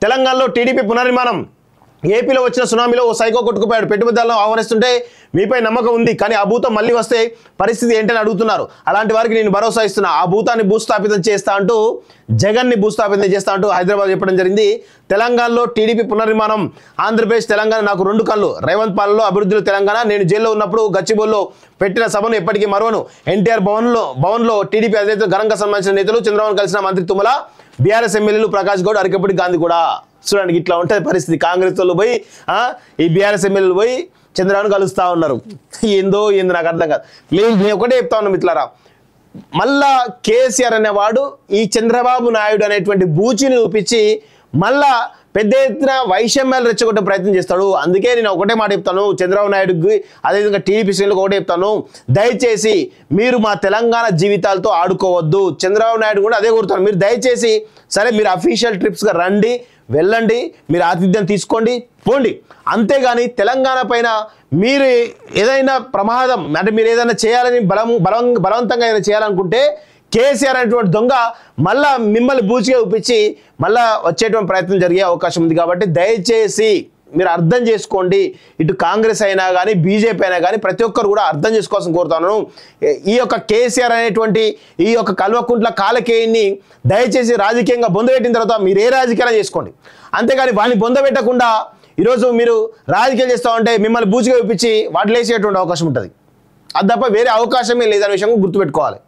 తెలంగాణలో టీడీపీ పునర్నిర్మాణం. ఏపీలో వచ్చిన సునామీలో ఓ సైకో కొట్టుకుపోయాడు. పెట్టుబడులను ఆహ్వానిస్తుంటే మీపై నమ్మకం ఉంది, కానీ ఆ భూతం మళ్ళీ వస్తే పరిస్థితి ఏంటని అడుగుతున్నారు. అలాంటి వారికి నేను భరోసా ఇస్తున్నా. ఆ భూతాన్ని భూస్థాపితం చేస్తా అంటూ, జగన్ని భూస్థాపితం చేస్తా అంటూ హైదరాబాద్ చెప్పడం జరిగింది. తెలంగాణలో టీడీపీ పునర్నిర్మాణం. ఆంధ్రప్రదేశ్ తెలంగాణ నాకు రెండు కళ్ళు. రేవంత్ పాలనలో అభివృద్ధిలో తెలంగాణ. నేను జైల్లో ఉన్నప్పుడు గచ్చిబౌలిలో పెట్టిన సభను ఎప్పటికీ మరవను. ఎన్టీఆర్ భవన్లో టీడీపీ అధినేతలు ఘనంగా సన్మానించిన నేతలు, చంద్రబాబు కలిసిన మంత్రి తుమ్మల, బీఆర్ఎస్ ఎమ్మెల్యేలు ప్రకాష్ గౌడ్, అరికపూడి గాంధీ కూడా. చూడండి, ఇట్లా ఉంటుంది పరిస్థితి. కాంగ్రెస్ వాళ్ళు పోయి ఈ బీఆర్ఎస్ ఎమ్మెల్యేలు పోయి చంద్రబాబును కలుస్తూ ఉన్నారు. ఏందో నాకు అర్థం కాదు. నేను ఒకటే చెప్తా ఉన్నాం మిత్రులారా, మళ్ళా కేసీఆర్ అనేవాడు ఈ చంద్రబాబు నాయుడు అనేటువంటి బూచిని చూపించి మళ్ళా పెద్ద ఎత్తున వైషమ్యాలు రెచ్చగొట్టే ప్రయత్నం చేస్తాడు. అందుకే నేను ఒకటే మాట చెప్తాను చంద్రబాబు నాయుడుకి, అదేవిధంగా టీడీపీ శ్రేణులకు ఒకటే చెప్తాను, దయచేసి మీరు మా తెలంగాణ జీవితాలతో ఆడుకోవద్దు. చంద్రబాబు నాయుడు కూడా అదే కోరుతాను. మీరు దయచేసి సరే మీరు అఫీషియల్ ట్రిప్స్గా రండి, వెళ్ళండి, మీరు ఆతిథ్యం తీసుకోండి, పోండి. అంతేగాని తెలంగాణ పైన మీరు ఏదైనా ప్రమాదం అంటే మీరు ఏదైనా చేయాలని బలవంతంగా ఏదైనా చేయాలనుకుంటే కేసీఆర్ అనేటువంటి దొంగ మళ్ళా మిమ్మల్ని బూచిగా చూపించి మళ్ళా వచ్చేటువంటి ప్రయత్నం జరిగే అవకాశం ఉంది. కాబట్టి దయచేసి మీరు అర్థం చేసుకోండి. ఇటు కాంగ్రెస్ అయినా కానీ బీజేపీ అయినా కానీ ప్రతి ఒక్కరు కూడా అర్థం చేసుకోవాల్సిన కోరుతాను. ఈ యొక్క కేసీఆర్ అనేటువంటి ఈ యొక్క కల్వకుంట్ల కాలకేయిని దయచేసి రాజకీయంగా బొందబెట్టిన తర్వాత మీరు ఏ రాజకీయాలు చేసుకోండి. అంతేగాని వాడిని బొందబెట్టకుండా ఈరోజు మీరు రాజకీయాలు చేస్తామంటే మిమ్మల్ని బూచిగా చూపించి వాటిలేసేటువంటి అవకాశం ఉంటుంది. అది తప్ప వేరే అవకాశమే లేదనే విషయం గుర్తుపెట్టుకోవాలి.